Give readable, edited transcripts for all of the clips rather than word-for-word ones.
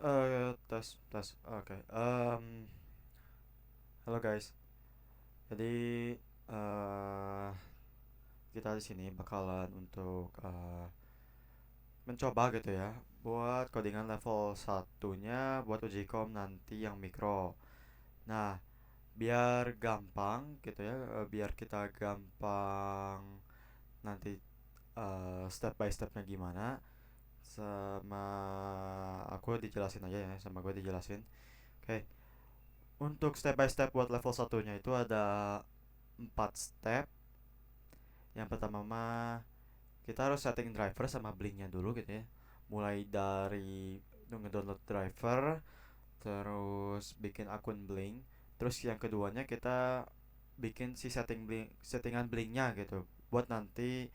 Tes tes. Oke. Halo guys. Jadi eh kita di sini bakalan untuk mencoba gitu ya buat codingan level satunya buat uji kom nanti yang mikro. Nah, biar gampang gitu ya, biar kita gampang nanti step by stepnya gimana sama aku dijelasin aja ya, sama gue dijelasin. Oke. Untuk step by step buat level satunya itu ada 4 step. Yang pertama mah kita harus setting driver sama blinknya dulu gitu ya. Mulai dari nge-download driver, terus bikin akun blink. Terus yang keduanya kita bikin si settingan blinknya gitu. Buat nanti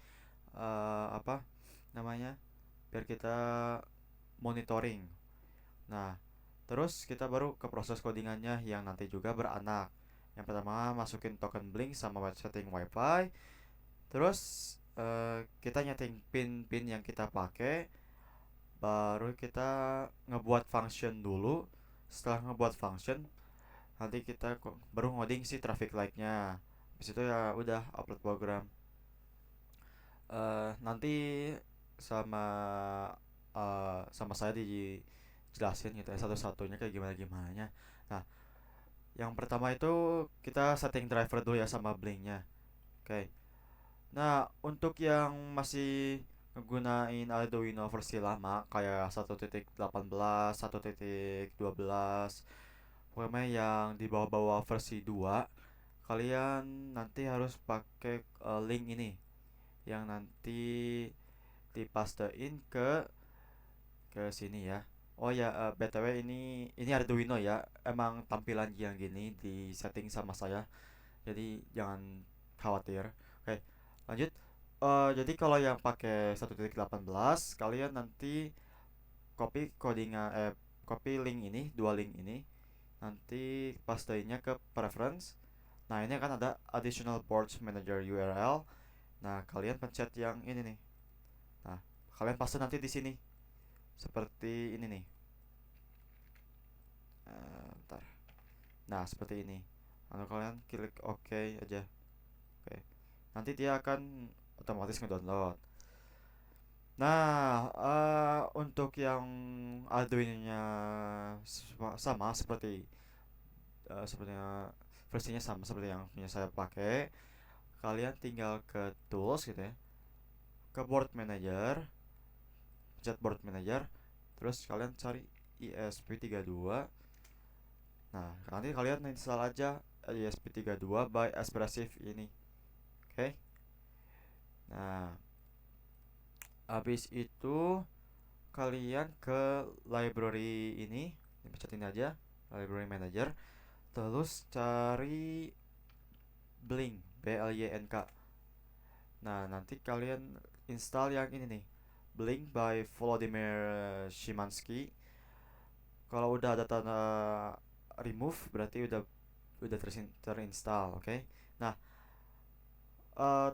apa namanya? Biar kita monitoring. Nah, terus kita baru ke proses codingannya yang nanti juga beranak. Yang pertama masukin token blink sama setting wifi. Terus kita nyeting pin-pin yang kita pakai, baru kita ngebuat function dulu. Setelah ngebuat function, nanti kita baru ngoding si traffic light-nya. Habis itu ya udah upload program. Nanti sama sama saya dijelasin gitu ya satu-satunya kayak gimana gimananya. Nah, yang pertama itu kita setting driver dulu ya sama blinknya. Oke. Nah, untuk yang masih ngegunain Arduino versi lama kayak 1.18, 1.12, pokoknya yang di bawah-bawah versi 2, kalian nanti harus pakai link ini yang nanti dipastein ke sini ya. Oh ya, BTW ini Arduino ya. Emang tampilan yang gini di setting sama saya. Jadi jangan khawatir. Oke, lanjut. Jadi kalau yang pakai 1.18 kalian nanti copy copy link ini, dua link ini, nanti pasteinnya ke preference. Nah, ini akan ada additional boards manager URL. Nah, kalian pencet yang ini nih. Nah, kalian paste nanti di sini. Seperti ini nih. Bentar. Nah, seperti ini. Lalu kalian klik OK aja. Oke. Nanti dia akan otomatis ngedownload. Nah, untuk yang Arduino-nya sama seperti sepertinya versinya sama seperti yang punya saya pakai. Kalian tinggal ke tools gitu ya, ke board manager, pencet board manager, terus kalian cari ESP32. Nah, nanti kalian install aja ESP32 by Espressif ini. Oke. Nah, habis itu kalian ke library ini, pencet aja library manager, terus cari Blink, BLYNK. Nah, nanti kalian install yang ini nih, Blink by Volodymyr Shimansky. Kalau udah ada tanda remove berarti udah terinstall, oke. Nah,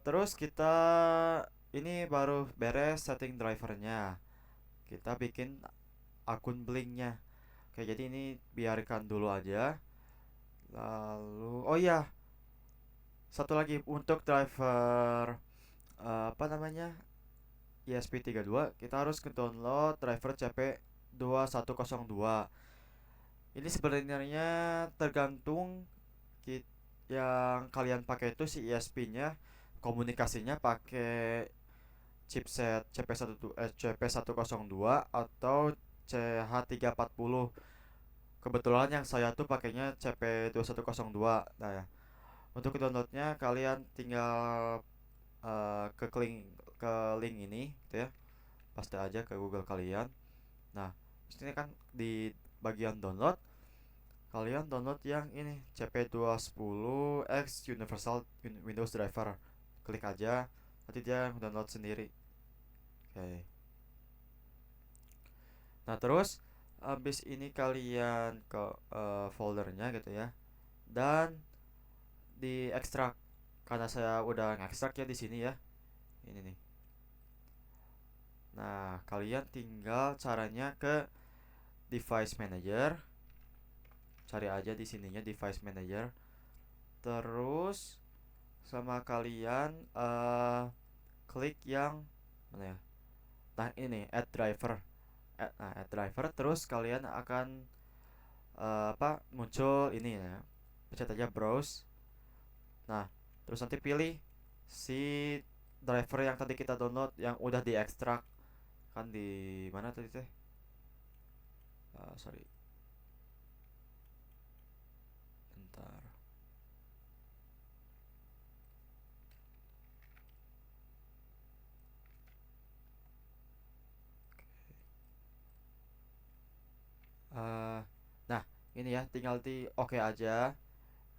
terus kita ini baru beres setting drivernya. Kita bikin akun Blinknya. Oke, jadi ini biarkan dulu aja. Lalu, oh iya, satu lagi untuk driver apa namanya? ESP32, kita harus ke download driver CP2102. Ini sebenarnya tergantung yang kalian pakai itu si ESP-nya komunikasinya pakai chipset CP102 atau CH340. Kebetulan yang saya tuh pakainya CP2102. Nah ya, untuk downloadnya kalian tinggal ke link ini gitu ya, paste aja ke Google kalian. Nah, ini kan di bagian download kalian download yang ini CP210X Universal Windows Driver. Klik aja, nanti dia download sendiri. Oke. Nah, terus habis ini kalian ke foldernya gitu ya. Dan di ekstrak, karena saya udah ngekstrak ya di sini ya. Ini nih. Nah, kalian tinggal caranya ke device manager, cari aja di sininya device manager. Terus sama kalian klik yang mana ya? Nah ini add driver, add driver. Terus kalian akan muncul ini ya. Pencet aja browse. Nah terus nanti pilih si driver yang tadi kita download yang udah diekstrak kan di mana tadi teh. Sorry, bentar. Eh, nah ini ya, tinggal di oke aja.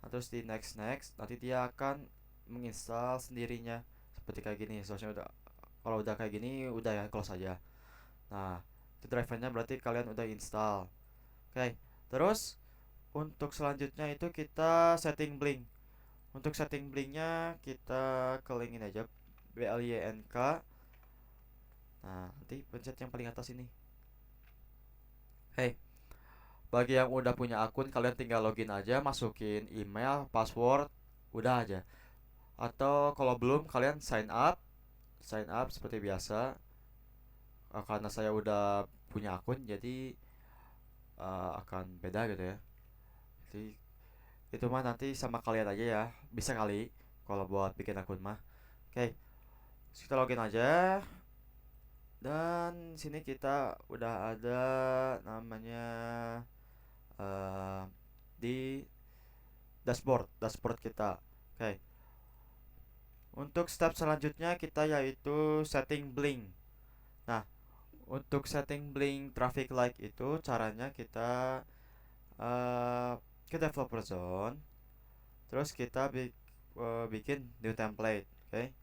Nah, terus di next next, nanti dia akan menginstal sendirinya seperti kayak gini. Soalnya udah, kalau udah kayak gini udah ya, close aja. Nah itu drivernya berarti kalian udah install. Oke, terus untuk selanjutnya itu kita setting blink. Untuk setting blinknya kita kelingin aja blynk. Nah nanti pencet yang paling atas ini. Hey, bagi yang udah punya akun, kalian tinggal login aja, masukin email, password, udah aja. Atau kalau belum, kalian sign up seperti biasa. Karena saya udah punya akun, jadi akan beda gitu ya. Jadi itu mah nanti sama kalian aja ya, bisa kali kalau buat bikin akun mah. Oke, kita login aja. Dan sini kita udah ada namanya eh, di dashboard kita. Oke. Untuk step selanjutnya kita yaitu setting blink. Nah, untuk setting blink traffic light itu caranya kita eh, ke developer zone, terus kita bikin new template. Oke.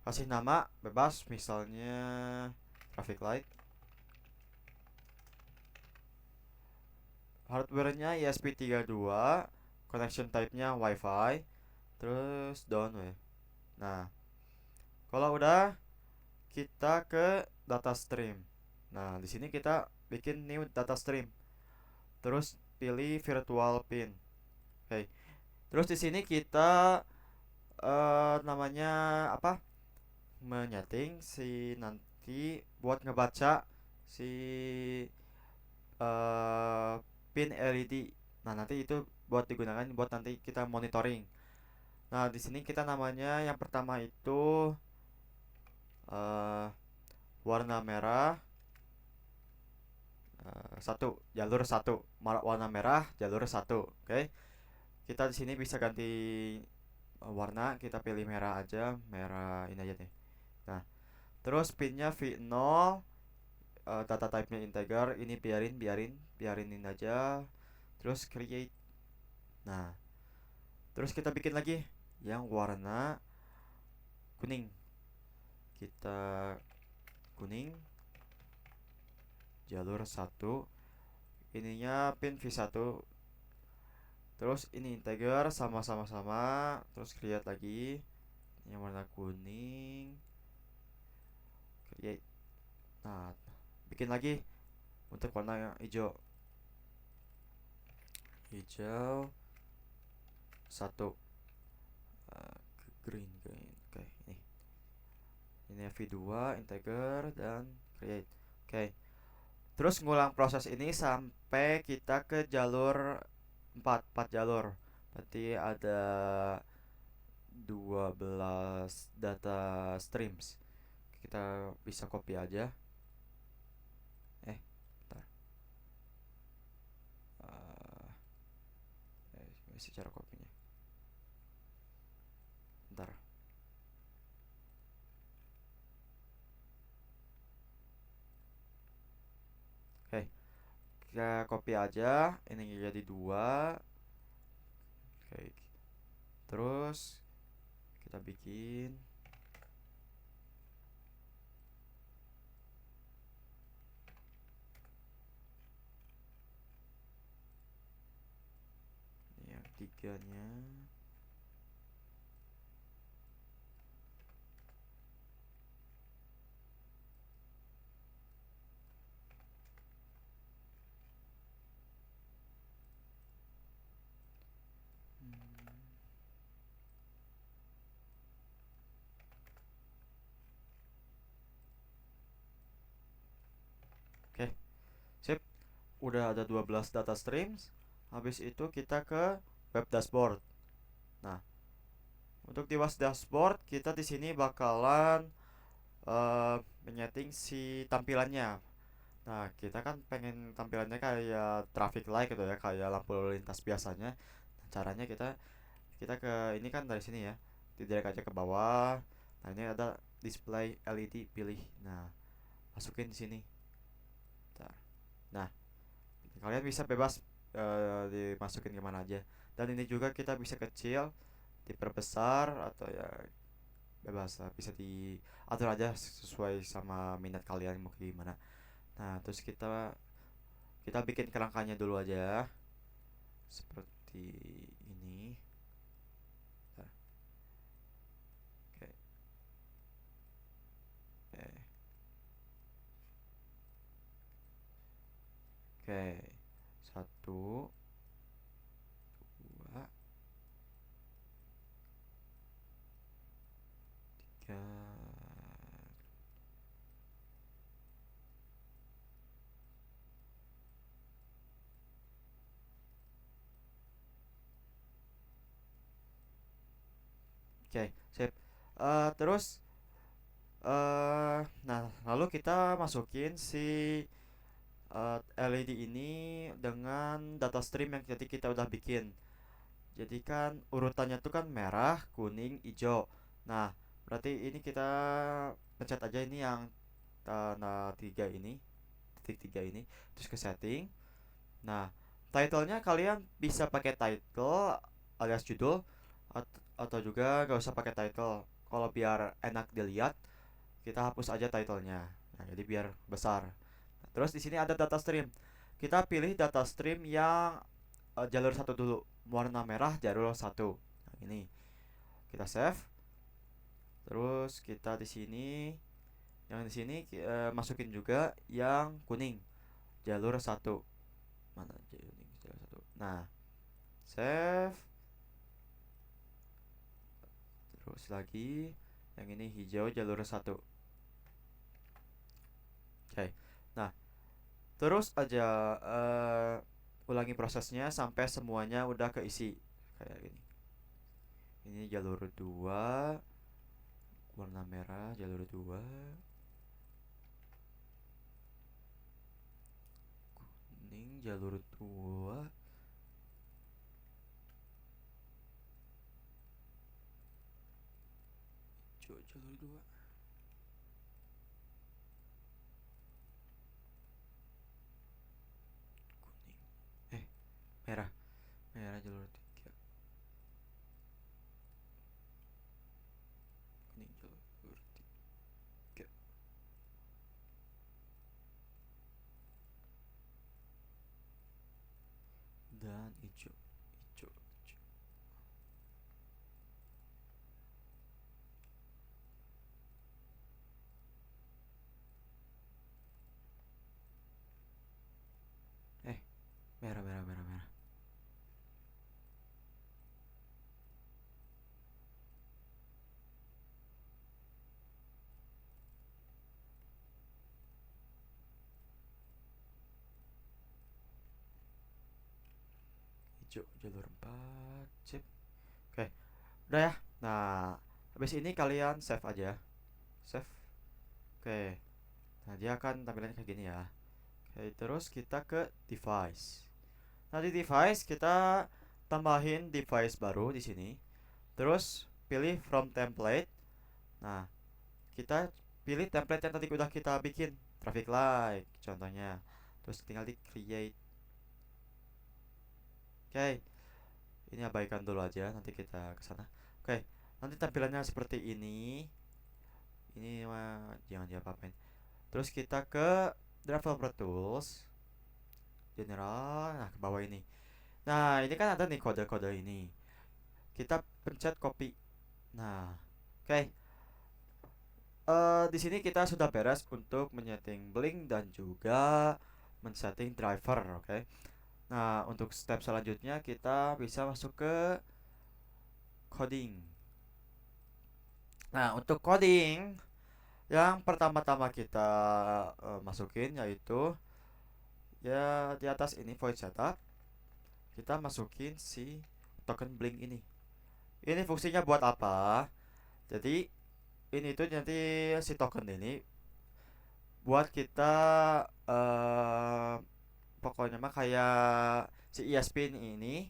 Kasih nama bebas, misalnya traffic light. Hardware-nya ESP32, connection type-nya WiFi, terus down ya. Nah, kalau udah kita ke data stream. Nah, di sini kita bikin new data stream. Terus pilih virtual pin. Oke. Terus di sini kita namanya apa? Menyeting si nanti buat ngebaca si pin LED. Nah, nanti itu buat digunakan buat nanti kita monitoring. Nah, di sini kita namanya yang pertama itu uh, warna merah, satu jalur satu, warna merah jalur satu. Oke, kita di sini bisa ganti warna, kita pilih merah aja, merah ini aja nih. Nah terus pinnya v0, data type nya integer, ini biarinin aja. Terus create. Nah terus kita bikin lagi yang warna kuning, kita kuning jalur satu, ininya pin v1. Terus ini integer sama, terus create lagi yang warna kuning, create. Nah bikin lagi untuk warna hijau, hijau satu, green. Oke, ini v2 integer dan create. Oke, terus ngulang proses ini sampai kita ke jalur 4 jalur. Berarti ada 12 data streams. Kita bisa copy aja. Bentar. Isi cara kopinya. Bentar. Oke, kita copy aja. Ini jadi 2. Oke, terus kita bikin yang 3-nya. udah ada 12 data streams. Habis itu kita ke web dashboard. Nah, untuk di web dashboard kita di sini bakalan menyeting si tampilannya. Nah, kita kan pengen tampilannya kayak traffic light gitu ya, kayak lampu lalu lintas biasanya. Nah, caranya kita kita ke ini kan dari sini ya. Didrag aja ke bawah. Nah, ini ada display LED pilih. Nah, masukin di sini. Bentar. Nah, kalian bisa bebas dimasukin kemana aja. Dan ini juga kita bisa kecil, diperbesar atau ya bebas lah, bisa diatur aja sesuai sama minat kalian mau kayak gimana. Nah, terus kita kita bikin kerangkanya dulu aja seperti ini. Bentar. Oke. Oke. Oke. Satu, dua, tiga. Oke, sip. Terus nah, lalu kita masukin si LED ini dengan data stream yang tadi kita udah bikin. Jadi kan urutannya tuh kan merah, kuning, hijau. Nah, berarti ini kita pencet aja ini yang tanda tiga ini, titik tiga ini, terus ke setting. Nah, titlenya kalian bisa pakai title alias judul atau juga gak usah pakai title. Kalau biar enak dilihat, kita hapus aja titlenya. Nah, jadi biar besar. Nah, terus di sini ada data stream. Kita pilih data stream yang jalur satu dulu, warna merah jalur satu. Nah, ini kita save. Terus kita di sini yang di sini masukin juga yang kuning jalur satu. Mana jalur satu? Nah, save. Terus lagi yang ini hijau jalur satu. Oke. Nah, terus aja ulangi prosesnya sampai semuanya udah keisi kayak gini. Ini jalur 2 warna merah jalur 2, kuning jalur 2, hijau jalur 2, kuning merah merah jalur 3, kuning jalur 3, dan hijau hijau hijau. Merah merah merah merah. Hijau jalur 4, sip. Oke, udah ya. Nah, habis ini kalian save aja. Save. Oke. Nah, dia akan tampilannya kayak gini ya. Oke, terus kita ke device. Nah, di device kita tambahin device baru di sini. Terus pilih from template. Nah, kita pilih template yang tadi udah kita bikin, traffic light contohnya. Terus tinggal di create. Oke. Ini abaikan dulu aja, nanti kita ke sana. Oke. Nanti tampilannya seperti ini. Ini mah jangan diapa-apain. Terus kita ke Developer Tools, General, nah ke bawah ini. Nah, ini kan ada nih kode-kode ini. Kita pencet copy. Nah, oke. Di sini kita sudah beres untuk menyeting blink dan juga men-setting driver, oke. Nah, untuk step selanjutnya kita bisa masuk ke coding. Nah, untuk coding yang pertama-tama kita masukin yaitu ya di atas ini void setup, kita masukin si token blink ini. Ini fungsinya buat apa? Jadi ini tuh nanti si token ini buat kita pokoknya mah kayak si ESP ini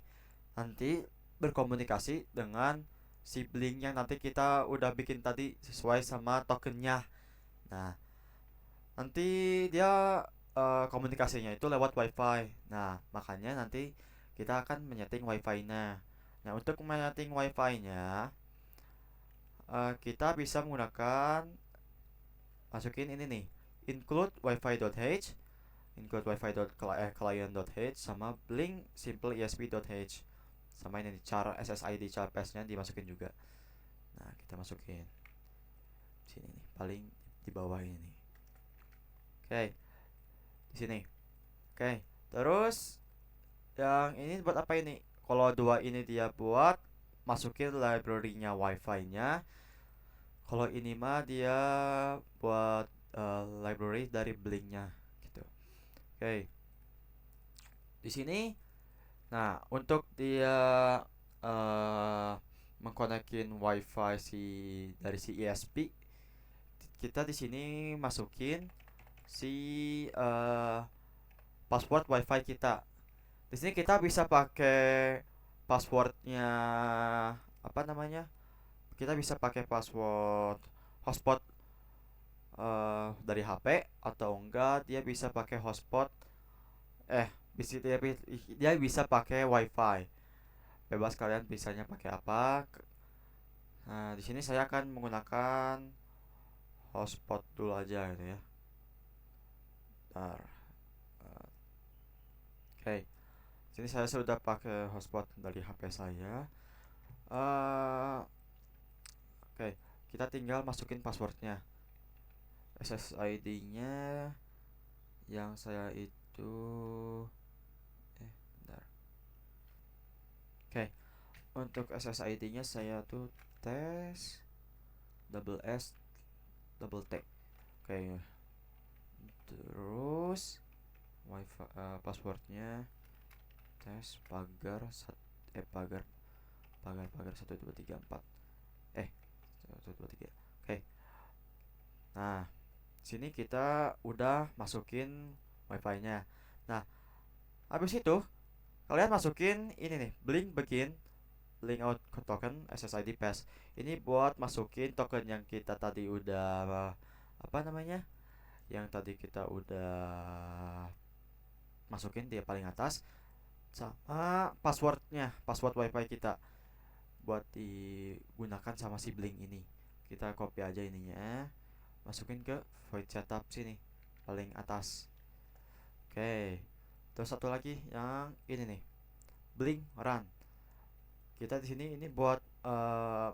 nanti berkomunikasi dengan si blink yang nanti kita udah bikin tadi sesuai sama tokennya. Nah, nanti dia komunikasinya itu lewat WiFi. Nah, makanya nanti kita akan menyeting WiFi-nya. Nah, untuk menyeting WiFi-nya, kita bisa menggunakan masukin ini nih, include wifi.h, include wifi.client.h, sama blink simple esp.h, sama ini nih, char SSID char pass-nya dimasukin juga. Nah, kita masukin sini nih, paling di bawah ini nih. Oke, di sini. Oke, terus yang ini buat apa ini? Kalau dua ini dia buat masukin library-nya wifi-nya. Kalau ini mah dia buat library dari Blink-nya gitu. Oke. Di sini, nah untuk dia mengkonekin wifi dari si ESP, kita di sini masukin si password wifi kita. Di sini kita bisa pakai passwordnya apa namanya? Kita bisa pakai password hotspot dari HP, atau enggak dia bisa pakai hotspot bisa dia bisa pakai wifi. Bebas kalian bisanya pakai apa. Nah, di sini saya akan menggunakan hotspot dulu aja gitu ya. Bentar. Oke. Sini saya sudah pakai hotspot dari HP saya. Oke, kita tinggal masukin passwordnya. SSID-nya yang saya itu bentar. Oke, untuk SSID-nya saya tuh tes double S double T. Oke, terus wifi passwordnya tes pagar pagar 1234 123. Oke, nah sini kita udah masukin wifi-nya. Nah, habis itu kalian masukin ini nih, blink begin link out token SSID pass. Ini buat masukin token yang kita tadi udah apa namanya? Yang tadi kita udah masukin di paling atas, sama passwordnya, password wifi kita buat digunakan sama si blink ini. Kita copy aja ininya, masukin ke void setup sini paling atas. Oke, terus satu lagi yang ini nih, blink run. Kita di sini ini buat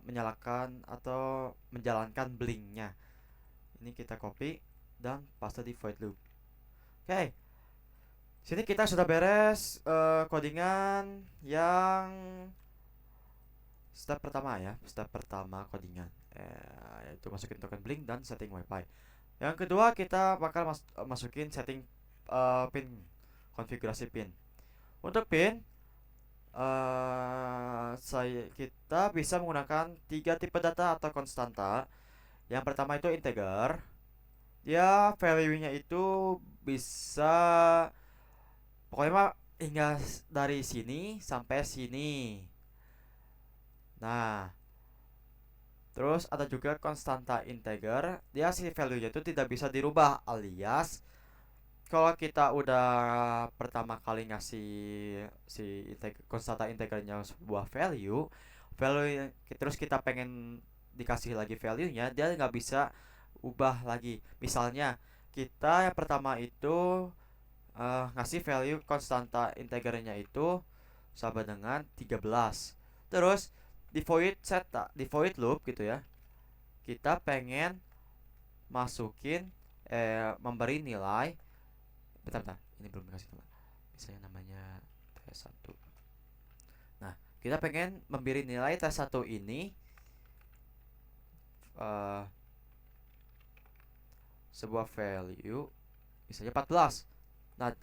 menyalakan atau menjalankan blinknya. Ini kita copy dan paste di void loop. Oke, sini kita sudah beres codingan yang step pertama ya, step pertama codingan, yaitu masukin token blink dan setting wifi. Yang kedua kita bakal masukin setting pin, konfigurasi pin. Untuk pin, kita bisa menggunakan 3 tipe data atau konstanta. Yang pertama itu integer. Dia value-nya itu bisa pokoknya mah hingga dari sini sampai sini. Nah, terus ada juga konstanta integer. Dia si value-nya itu tidak bisa dirubah, alias kalau kita udah pertama kali ngasih si konstanta integernya sebuah value, terus kita pengen dikasih lagi value-nya, dia nggak bisa ubah lagi. Misalnya kita yang pertama itu ngasih value konstanta integernya itu sama dengan 13. Terus di void loop gitu ya, kita pengen masukin memberi nilai. Bentar, ini belum dikasih nama. Misalnya namanya tes 1. Nah, kita pengen memberi nilai tes 1 ini sebuah value misalnya 14. Nah,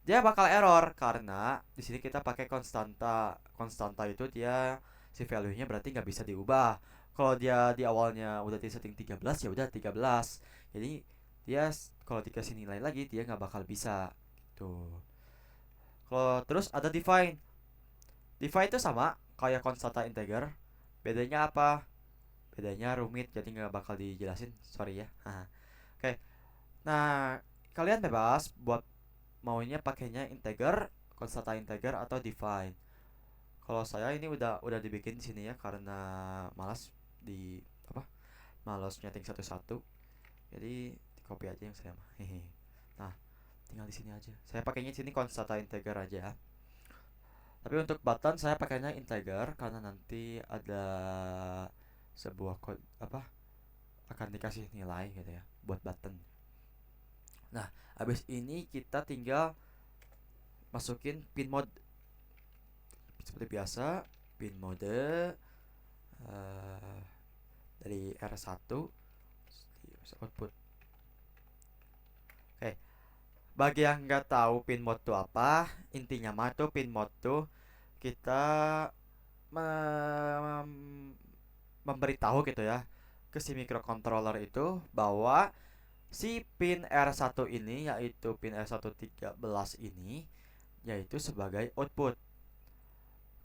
dia bakal error karena di sini kita pakai konstanta. Konstanta itu dia si value-nya berarti nggak bisa diubah. Kalau dia di awalnya udah di setting 13 ya udah 13. Jadi dia kalau dikasih nilai lagi dia nggak bakal bisa gitu. Kalau terus ada define. Define itu sama kayak konstanta integer. Bedanya apa? Bedanya rumit jadi nggak bakal dijelasin. Sorry ya. Oke. Nah, kalian bebas buat maunya pakainya integer, konstanta integer atau define. Kalau saya ini udah dibikin di sini ya karena malas di apa? Malas nyeting satu-satu. Jadi di copy aja yang saya mah. Nah, tinggal di sini aja. Saya pakainya di sini konstanta integer aja. Tapi untuk button saya pakainya integer karena nanti ada sebuah code apa? Akan dikasih nilai gitu ya buat button. Nah, habis ini kita tinggal masukin pin mode seperti biasa, pin mode dari R1 output. Oke, bagi yang nggak tahu pin mode itu apa, intinya mah tuh pin mode tuh kita memberitahu gitu ya ke si microcontroller itu bahwa si pin R1 ini yaitu pin R113 ini yaitu sebagai output.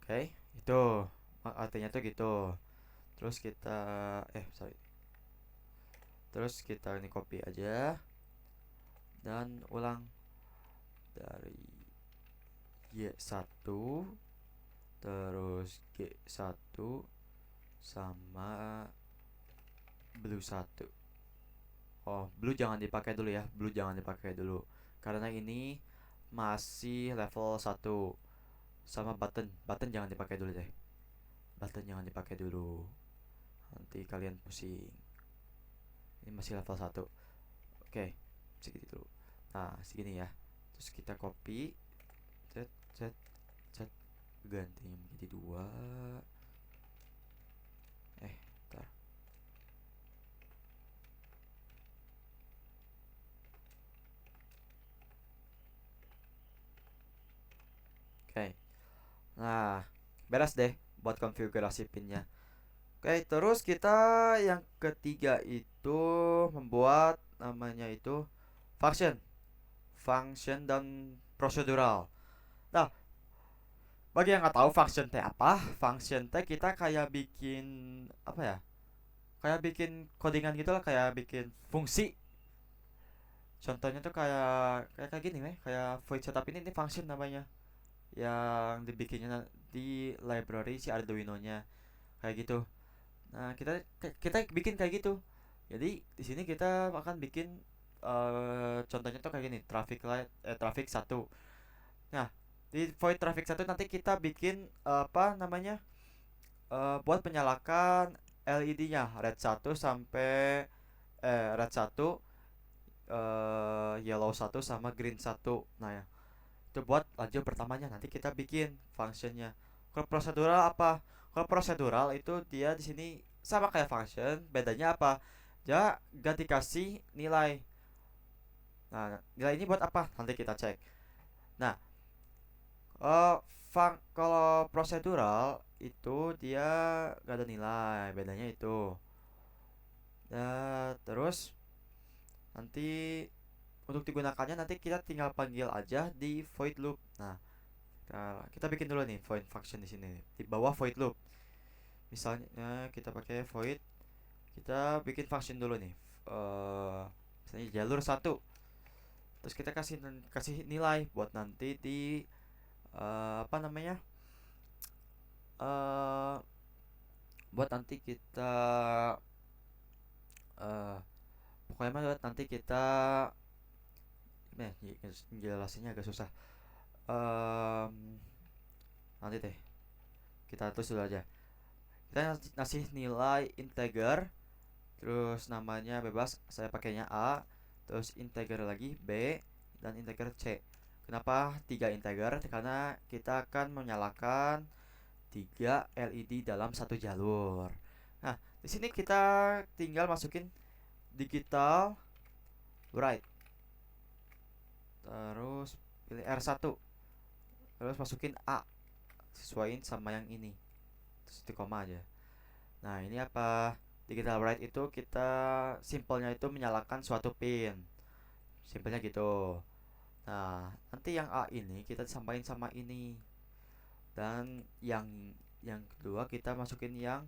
Oke, itu artinya tuh gitu. Terus kita sorry. Terus kita ini copy aja dan ulang dari Y1 terus G1 sama blue 1. Oh, blue jangan dipakai dulu ya. Blue jangan dipakai dulu karena ini masih level 1. Sama button. Button jangan dipakai dulu deh. Button jangan dipakai dulu. Nanti kalian pusing. Ini masih level 1. Oke, segitu dulu. Nah, segini ya. Terus kita copy. Set, set, set. Ganti menjadi 2. Bentar. Oke. Nah, beres deh buat konfigurasi pinnya. Oke, terus kita yang ketiga itu membuat namanya itu function. Function dan prosedural. Nah, bagi yang nggak tahu function teh apa, function teh kita kayak bikin apa ya? Kayak bikin codingan gitu lah, kayak bikin fungsi. Contohnya tuh kayak gini nih, kayak void setup ini function namanya. Yang dibikinnya di library si Arduino-nya. Kayak gitu. Nah, kita bikin kayak gitu. Jadi di sini kita akan bikin contohnya tuh kayak gini, traffic light traffic 1. Nah, di void traffic 1 nanti kita bikin apa namanya? Buat menyalakan LED-nya red 1 sampai red 1, yellow 1 sama green 1. Nah, ya. Itu buat lajur pertamanya nanti kita bikin functionnya. Kalau prosedural apa? Kalau prosedural itu dia di sini sama kayak function, bedanya apa? Dia gak dikasih nilai. Nah, nilai ini buat apa? Nanti kita cek. Nah, eh kalau prosedural itu dia gak ada nilai, bedanya itu. Terus nanti untuk digunakannya nanti kita tinggal panggil aja di void loop. Nah, kita bikin dulu nih void function di sini di bawah void loop. Misalnya kita pakai void, kita bikin function dulu nih. Misalnya jalur 1. Terus kita kasih nilai buat nanti di apa namanya? eh buat nanti kita eh pokoknya buat nanti kita jelasinnya agak susah. Nanti deh kita tulis dulu aja. Kita ngasih nilai integer, terus namanya bebas, saya pakainya A, terus integer lagi B, dan integer C. Kenapa 3 integer? Karena kita akan menyalakan 3 LED dalam satu jalur. Nah, di sini kita tinggal masukin digital write. Terus pilih R1, terus masukin A, sesuaiin sama yang ini, terus di koma aja. Nah ini apa, digital write itu kita simpelnya itu menyalakan suatu pin, simpelnya gitu. Nah nanti yang A ini kita samain sama ini, dan yang kedua kita masukin yang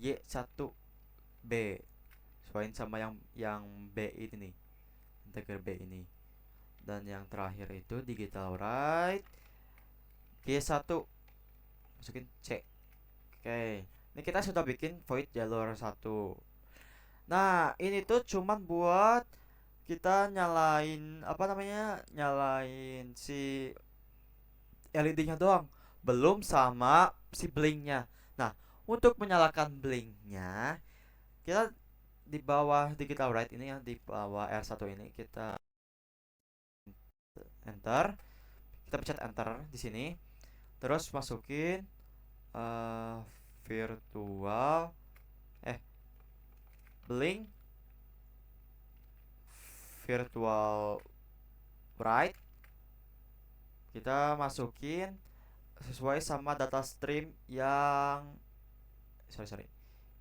Y1B, sesuaiin sama yang B ini nih, integer B ini. Dan yang terakhir itu digital write G1, masukin C. Oke, ini kita sudah bikin void jalur 1. Nah ini tuh cuman buat kita nyalain apa namanya, nyalain si LED-nya doang, belum sama si blinknya. Nah untuk menyalakan blinknya, kita di bawah digital write ini, yang di bawah R1 ini, kita enter, kita pencet enter di sini, terus masukin eh, virtual blink virtual write, kita masukin sesuai sama data stream yang sorry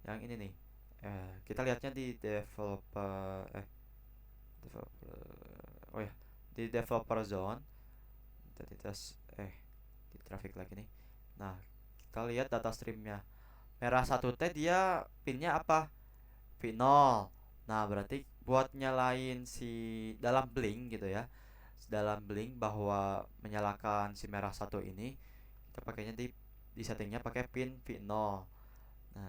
yang ini nih. Kita lihatnya di developer, oh ya, di developer zone, identitas di traffic lagi nih. Nah kita lihat data streamnya, merah 1T, dia pinnya apa, V0. Nah berarti buat nyalain si dalam blink gitu ya, dalam blink bahwa menyalakan si merah satu ini, kita pakainya di settingnya pakai pin V0. Nah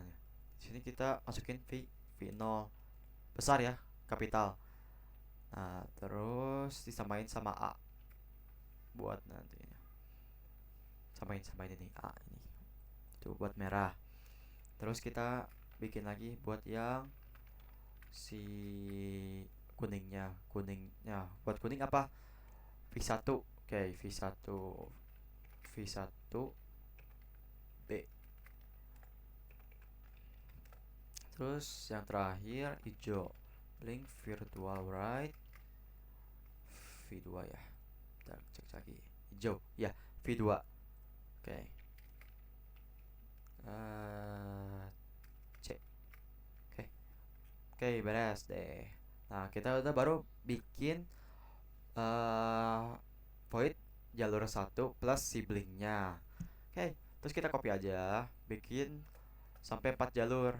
di sini kita masukin V0 besar ya, kapital. Nah terus disamain sama A buat nantinya, samain ini A ini, itu buat merah. Terus kita bikin lagi buat yang si kuningnya buat kuning apa, V1. Oke, V1 B. Terus yang terakhir hijau, link virtual write V2 ya. Kita cek lagi, hijau ya, V2. Oke. C. Oke. Oke, beres deh. Nah kita udah baru bikin void jalur 1 plus siblingnya. Oke, terus kita copy aja, bikin sampai 4 jalur.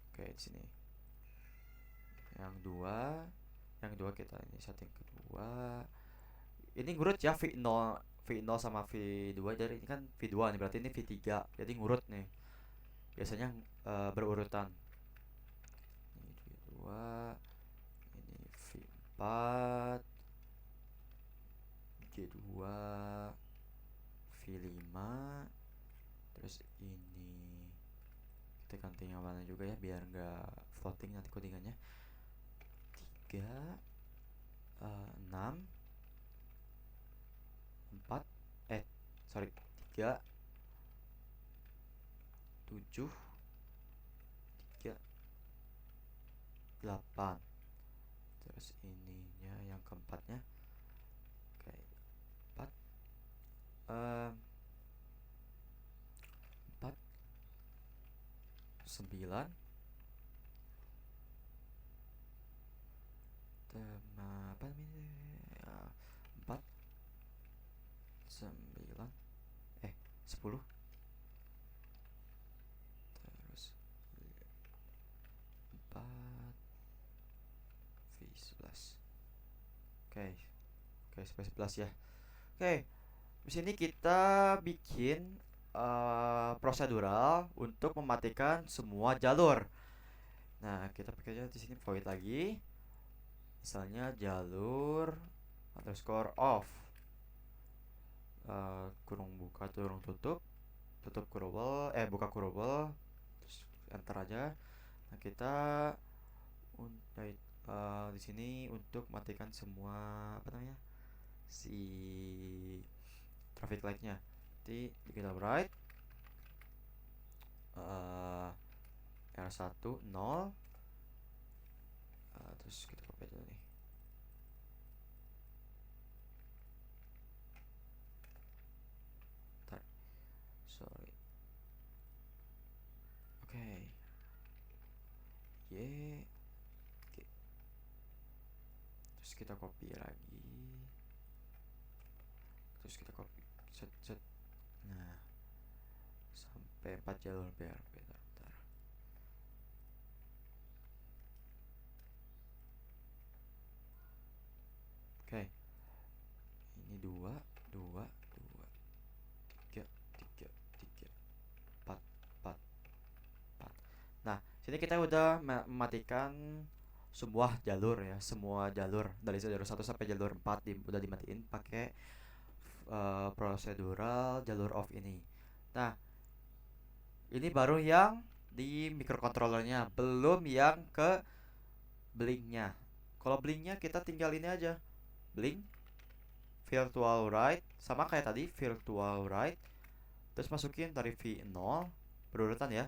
Oke, di sini. Yang dua kita ini setting kedua. Ini ngurut ya, V0 sama V2, jadi ini kan V2 nih, berarti ini V3. Jadi ngurut nih. Biasanya berurutan. Ini V2, ini V4, G2, V5, terus ini kita ganti yang mana juga ya biar nggak floating nanti codingannya. 3, 6, 4, 3, 7, 3, 8. Terus ininya yang keempatnya, oke, 4, 4, 9, apa namanya, 4, 9, 10, terus 4, V11. Oke, sampai 11 ya. Oke, di sini kita bikin prosedural untuk mematikan semua jalur. Nah, kita pakainya di sini void lagi. Misalnya jalur underscore off, kurung buka kurung tutup, curable, buka curable, terus enter aja. Nah kita di sini untuk matikan semua apa namanya, si traffic lightnya. Nanti kita write R1 0, terus kita copy dulu nih, kita copy lagi, terus kita copy set set. Nah, sampai 4 jalur biar bentar. Oke, ini 2 2 2 3 3 3 4 4 4. Nah, sini kita udah mematikan semua jalur ya, semua jalur dari jalur 1 sampai jalur 4 udah dimatiin pakai prosedural jalur off ini. Nah, ini baru yang di microcontrollernya, belum yang ke blinknya. Kalau blinknya kita tinggal ini aja, blink virtual write, sama kayak tadi virtual write, terus masukin dari V0 berurutan ya,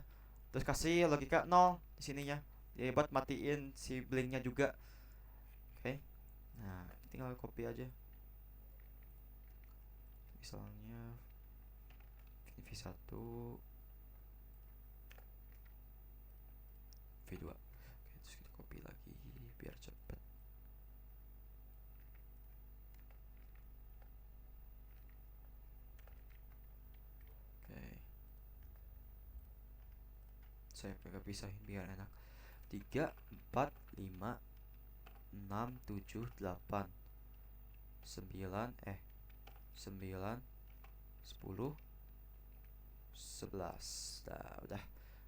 terus kasih logika 0 di sininya ya, buat matiin si blinknya juga. Oke, nah tinggal copy aja, misalnya ini V1 V2. Oke, terus kita copy lagi biar cepet. Oke, saya pegang pisahin biar enak. 3 4 5 6 7 8 9 9 10 11. Nah, udah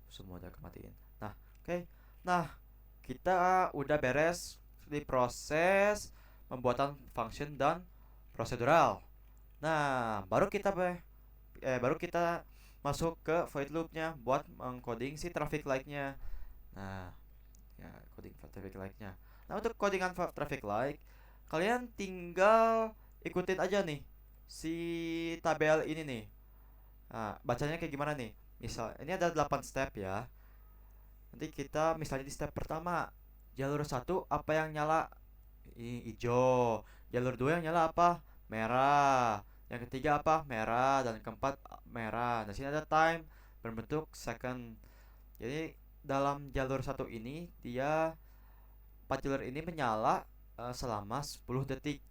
semua udah kematiin. Nah, oke. Nah, kita udah beres di proses pembuatan function dan prosedural. Nah, baru kita masuk ke void loopnya buat mengcoding si traffic light-nya. Nah, ya coding traffic light-nya. Nah, untuk codingan traffic light, kalian tinggal ikutin aja nih si tabel ini nih. Nah, bacanya kayak gimana nih? Misal, ini ada 8 step ya. Nanti kita misalnya di step pertama, jalur 1 apa yang nyala? Hijau. Jalur 2 yang nyala apa? Merah. Yang ketiga apa? Merah. Dan keempat merah. Nah, sini ada time berbentuk second. Jadi dalam jalur 1 ini dia 4 jalur ini menyala selama 10 detik.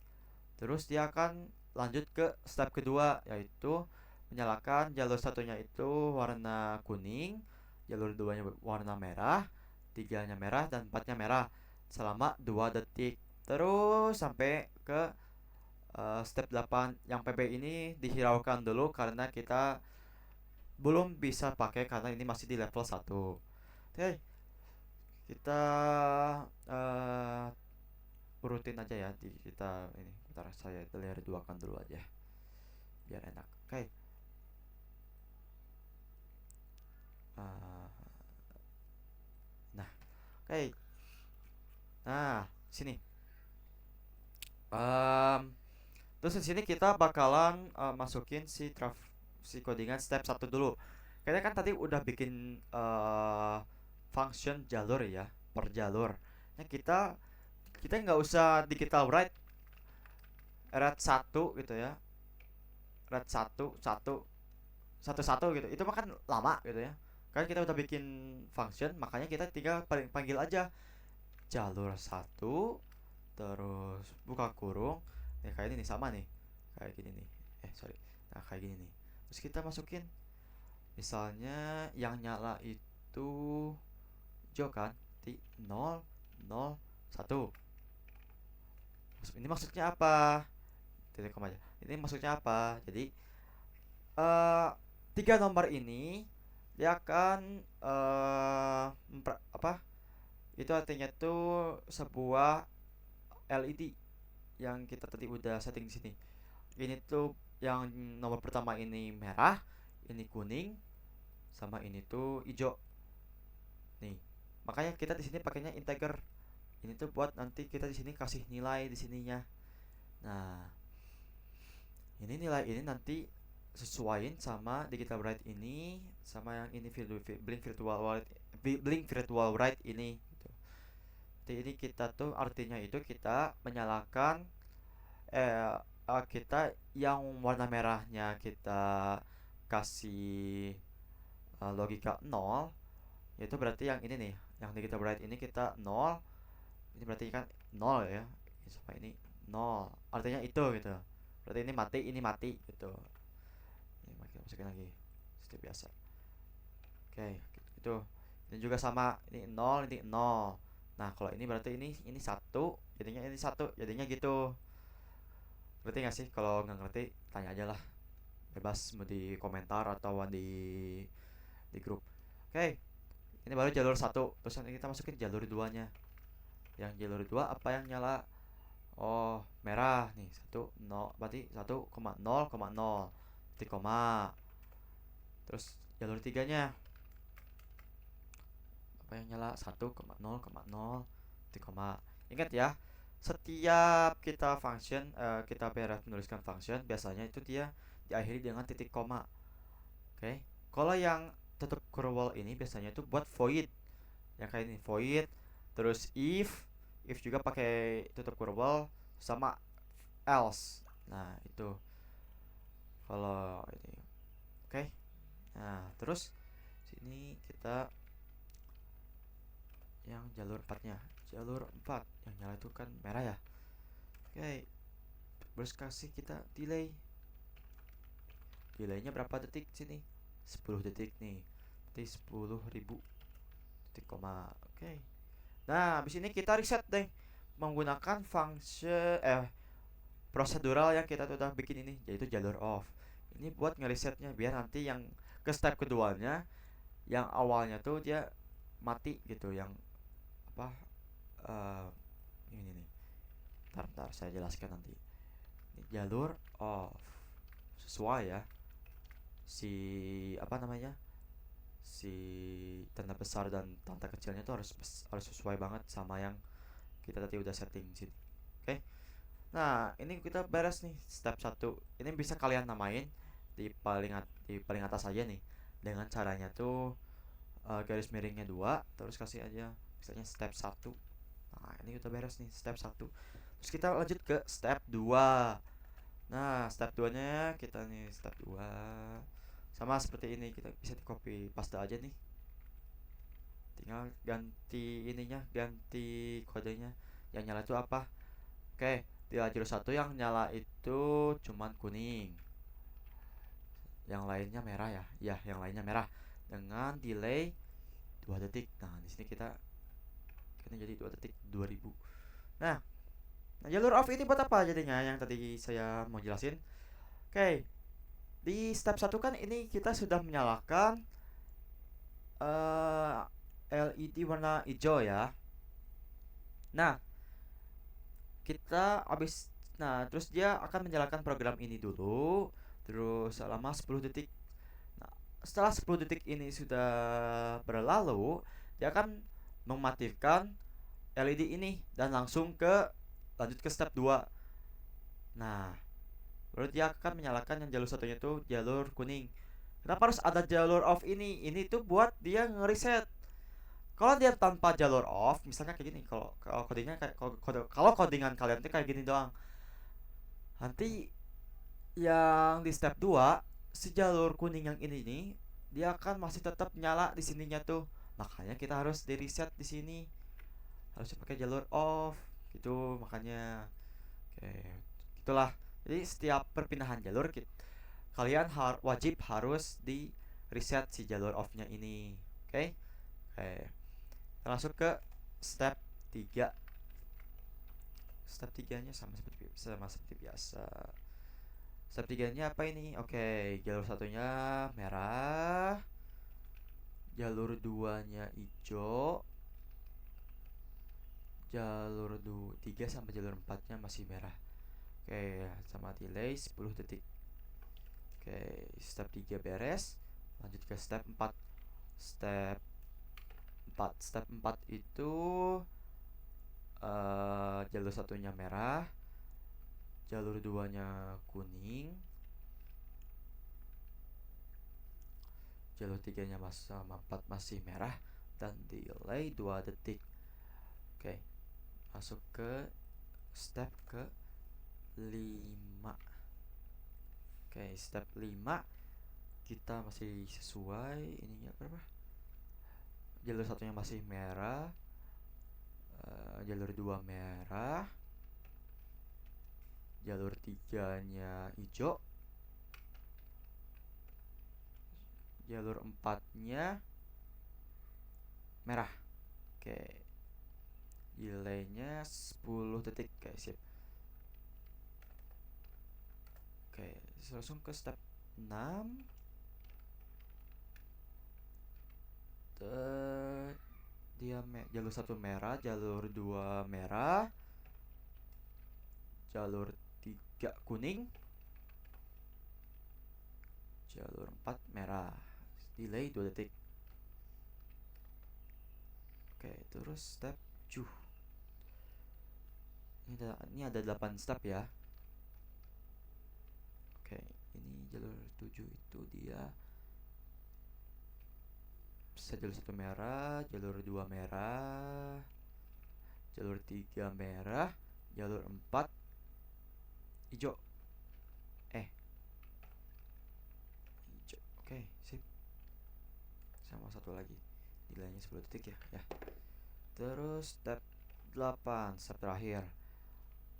Terus dia akan lanjut ke step kedua, yaitu menyalakan jalur satunya itu warna kuning, jalur 2-nya warna merah, 3-nya merah, dan 4-nya merah selama 2 detik. Terus sampai ke step 8 yang PB ini dihiraukan dulu karena kita belum bisa pakai karena ini masih di level 1. Oke, kita urutin aja ya, kita ini bentar, saya layer 2 kan dulu aja biar enak. Oke. Nah, oke. Nah, sini. Terus di sini kita bakalan masukin si codingan step 1 dulu. Kayaknya kan tadi udah bikin function jalur ya, per jalur. Nah, kita nggak usah digital write red 1 gitu ya. Red 1 1 1 1 gitu. Itu mah kan lama gitu ya. Kan kita udah bikin function, makanya kita tinggal panggil aja jalur 1 terus buka kurung. Ya kayak ini nih, sama nih. Kayak gini nih. Sorry. Nah, kayak gini nih. Terus kita masukin misalnya yang nyala itu hijau kan, 0 0 1. Ini maksudnya apa? Telekom aja. Ini maksudnya apa? Jadi 3 nomor ini dia akan apa? Itu artinya tuh sebuah LED yang kita tadi udah setting di sini. Ini tuh yang nomor pertama ini merah, ini kuning, sama ini tuh hijau. Nih, makanya kita di sini pakainya integer. Ini tuh buat nanti kita di sini kasih nilai di sininya. Nah, ini nilai ini nanti sesuaiin sama digital write ini sama yang ini blink virtual write ini gitu. Jadi ini kita tuh artinya itu kita menyalakan kita yang warna merahnya kita kasih logika 0, yaitu berarti yang ini nih, yang digital write ini kita 0. Ini berarti kan 0 ya. sampai ini 0, artinya itu gitu. Berarti ini mati gitu. Ini kita masukin lagi seperti biasa. Oke, itu. Ini juga sama, ini 0, ini 0. Nah, kalau ini berarti ini 1, jadinya ini 1, jadinya gitu. Ngerti nggak sih? Kalau nggak ngerti, tanya aja lah. Bebas mau di komentar atau di grup. Oke, ini baru jalur 1. Terus nanti kita masukin jalur 2-nya. Yang jalur 2 apa yang nyala? Oh, merah nih. 1 0, berarti 1,0,0 titik koma. Terus jalur 3-nya apa yang nyala? 1,0,0 titik koma. Ingat ya, setiap kita function, kita beres menuliskan function, biasanya itu dia diakhiri dengan titik koma. Oke. Kalau yang tutup curl ini biasanya itu buat void. Yang kayak ini void, terus if juga pakai tutup curl sama else. Nah, itu kalau ini. Oke. Nah, terus sini kita yang jalur 4-nya. Jalur 4 yang nyala itu kan merah ya. Oke. Terus kasih kita delay. Delaynya berapa detik sini? 10 detik nih. Berarti 10.000 titik koma. Oke. Nah, habis ini kita reset deh menggunakan function prosedural yang kita sudah bikin ini, yaitu jalur off. Ini buat ngeresetnya biar nanti yang ke step keduanya, yang awalnya tuh dia mati gitu, yang apa ini nih. Ntar saya jelaskan nanti. Ini jalur off sesuai ya, si apa namanya, si tanda besar dan tanda kecilnya tuh harus sesuai banget sama yang kita tadi udah setting sini. Oke. Nah, ini kita beres nih step 1. Ini bisa kalian namain di paling atas aja nih. Dengan caranya tuh garis miringnya 2, terus kasih aja misalnya step 1. Nah, ini udah beres nih step 1. Terus kita lanjut ke step 2. Nah, step 2-nya kita nih step 2. Sama seperti ini, kita bisa di copy paste aja nih. Tinggal ganti ininya, ganti kodenya. Yang nyala itu apa? Oke, di lajur 1 yang nyala itu cuman kuning. Yang lainnya merah ya. Ya, yang lainnya merah dengan delay 2 detik. Nah, di sini kita jadi 2 detik 2000. Nah, jalur off ini buat apa jadinya yang tadi saya mau jelasin. Oke. Di step 1 kan ini kita sudah menyalakan LED warna hijau ya. Nah, terus dia akan menyalakan program ini dulu, terus selama 10 detik. Nah, setelah 10 detik ini sudah berlalu, dia akan mematikan LED ini dan langsung lanjut ke step 2. Nah, baru dia akan menyalakan yang jalur satunya itu jalur kuning. Kenapa harus ada jalur off ini? Ini tuh buat dia ngereset. Kalau dia tanpa jalur off, misalnya kayak gini, kalau codingnya kayak kalau codingan kalian tuh kayak gini doang. Nanti yang di step 2, si jalur kuning yang ini nih, dia akan masih tetap nyala di sininya tuh. Makanya kita harus di reset di sini. Harus pakai jalur off gitu makanya. Oke, gitulah. Jadi setiap perpindahan jalur kalian wajib harus di reset si jalur off-nya ini. Oke? Oke. Kita masuk ke step 3. Step 3-nya sama seperti biasa. Step 3-nya apa ini? Oke, jalur satunya merah. Jalur 2-nya hijau. Jalur 3 sampai jalur 4-nya masih merah. Oke, sama delay 10 detik. Oke, step 3 beres. Lanjut ke step 4. Step 4 itu jalur satunya merah, jalur 2-nya kuning, jalur 3-nya sama 4 masih merah dan delay 2 detik. Oke, masuk ke step ke 5. Oke, step 5 kita masih sesuai ininya berapa? Jalur satunya masih merah, jalur 2 merah, jalur 3-nya hijau, jalur 4-nya merah. Oke, delaynya 10 detik. Oke, sip. Oke, langsung ke step 6. Dia jalur 1 merah, jalur 2 merah, jalur 3 kuning, jalur 4 merah. Delay 2 detik. Oke, terus step 7. Ini ada 8 step ya. Oke, ini jalur 7 itu dia jalur 1 merah, jalur 2 merah, jalur 3 merah, jalur 4 hijau. Hijau. Oke, sip. Sama satu lagi. Delaynya 10 detik ya. Terus step 8, step terakhir.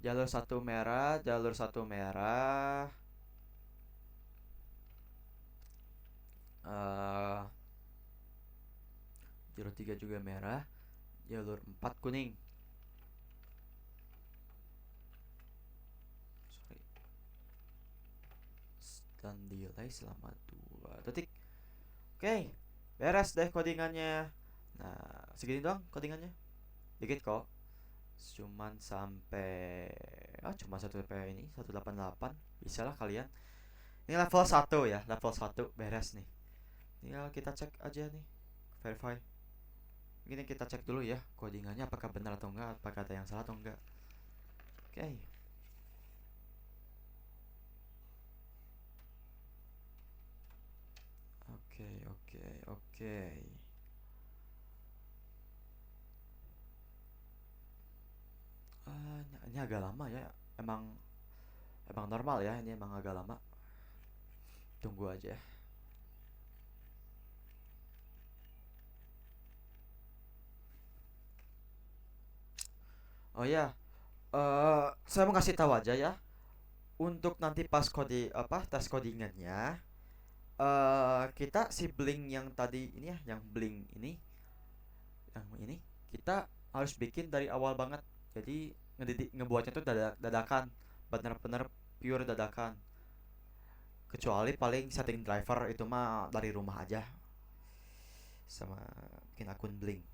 Jalur 1 merah, jalur 1 merah. Jalur 3 juga merah, jalur 4 kuning. Sorry. Dan delay selama 2 detik. Oke, beres deh codingannya. Nah, segini doang codingannya. Dikit kok. Cuman sampai cuma sampai ini 188. Bisa lah kalian. Ini level 1 ya, level 1 beres nih. Tinggal kita cek aja nih. Verify. Ini kita cek dulu ya codingannya apakah benar atau enggak, apakah ada yang salah atau enggak. Oke. Oke. Ini agak lama ya. Emang normal ya, ini emang agak lama. Tunggu aja. Oh ya, saya mau kasih tahu aja ya. Untuk nanti pas tes codingannya, kita si Blink yang tadi ini ya, yang Blink ini kita harus bikin dari awal banget. Jadi ngebuatnya tuh dadakan, bener-bener pure dadakan. Kecuali paling setting driver itu mah dari rumah aja, sama bikin akun Blink.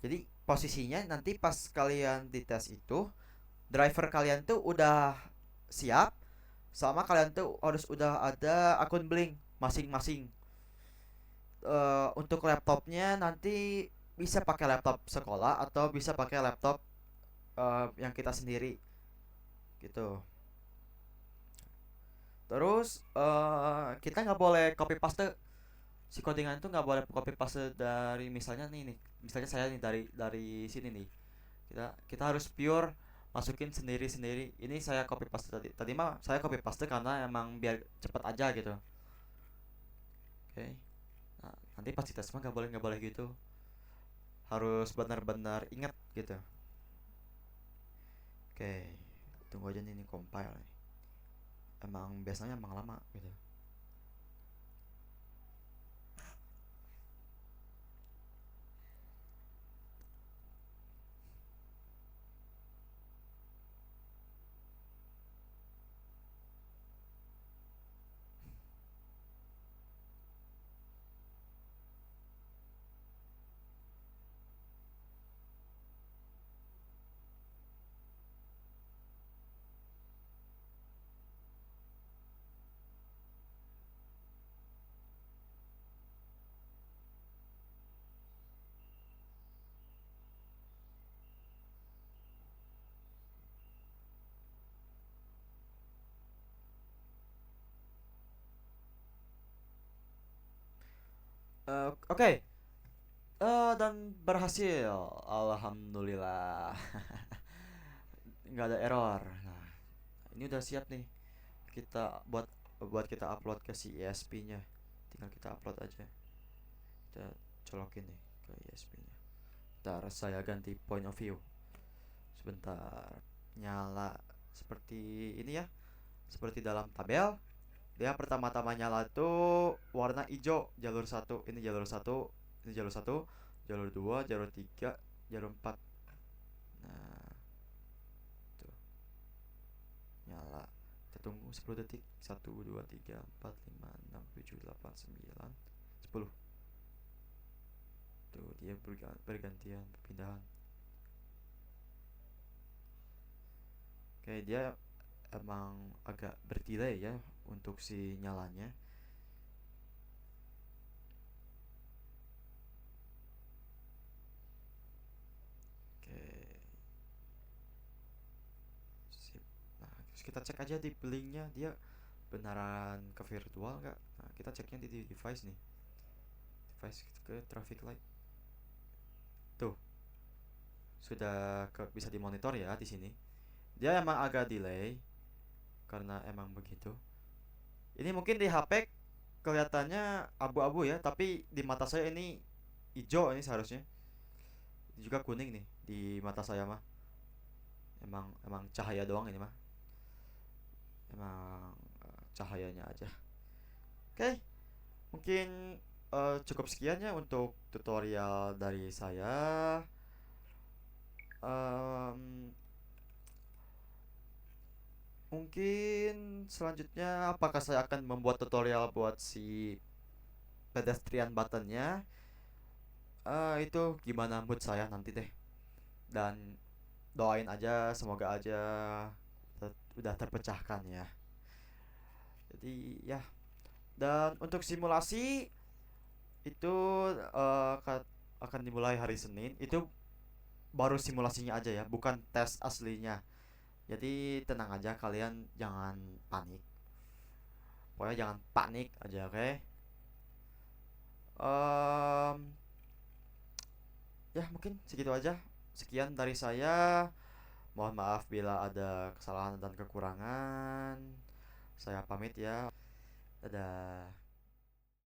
Jadi posisinya nanti pas kalian dites itu, driver kalian tuh udah siap, sama kalian tuh harus udah ada akun Blink masing-masing. Untuk laptopnya nanti bisa pakai laptop sekolah atau bisa pakai laptop yang kita sendiri gitu. Terus kita nggak boleh copy paste, si codingan itu nggak boleh copy paste dari misalnya nih, misalnya saya nih dari sini nih. Kita harus pure masukin sendiri sendiri. Ini saya copy paste tadi mah saya copy paste karena emang biar cepet aja gitu. Oke. Nah, nanti pas tes mah nggak boleh gitu, harus benar-benar ingat gitu. Oke, tunggu aja nih, compile nih. Biasanya emang lama gitu. Oke. Dan berhasil, alhamdulillah. Nggak ada error. Nah, ini udah siap nih, kita buat kita upload ke si ESP-nya. Tinggal kita upload aja. Kita colokin nih ke ESP-nya. Ntar saya ganti point of view sebentar. Nyala. seperti ini ya, seperti dalam tabel. Dia pertama-tama nyala tuh warna hijau, jalur satu. Ini jalur satu, ini jalur satu, jalur dua, jalur tiga, jalur empat. Nah, tuh nyala. Kita tunggu 10 detik. 1, 2, 3, 4, 5, 6, 7, 8, 9, 10. Tuh dia bergantian perpindahan. Oke, dia emang agak berdelay ya untuk si nyalanya. Oke, sip. Nah, terus kita cek aja di blinknya dia beneran ke virtual nggak. Nah, kita ceknya di device nih, device ke traffic light. Tuh sudah bisa dimonitor ya di sini. Dia emang agak delay karena emang begitu. Ini mungkin di HP kelihatannya abu-abu ya, tapi di mata saya ini hijau ini seharusnya. Ini juga kuning nih di mata saya mah. Emang emang cahaya doang ini mah. Emang cahayanya aja. Oke, mungkin cukup sekian ya untuk tutorial dari saya. Em, Mungkin selanjutnya apakah saya akan membuat tutorial buat si pedestrian buttonnya? Itu gimana mood saya nanti deh. Dan doain aja semoga aja udah terpecahkan ya. Jadi ya. Dan untuk simulasi itu akan dimulai hari Senin. Itu baru simulasinya aja ya, bukan tes aslinya. Jadi tenang aja, kalian jangan panik. Pokoknya jangan panik aja, oke? Em, ya mungkin segitu aja. Sekian dari saya. Mohon maaf bila ada kesalahan dan kekurangan. Saya pamit ya. Dadah.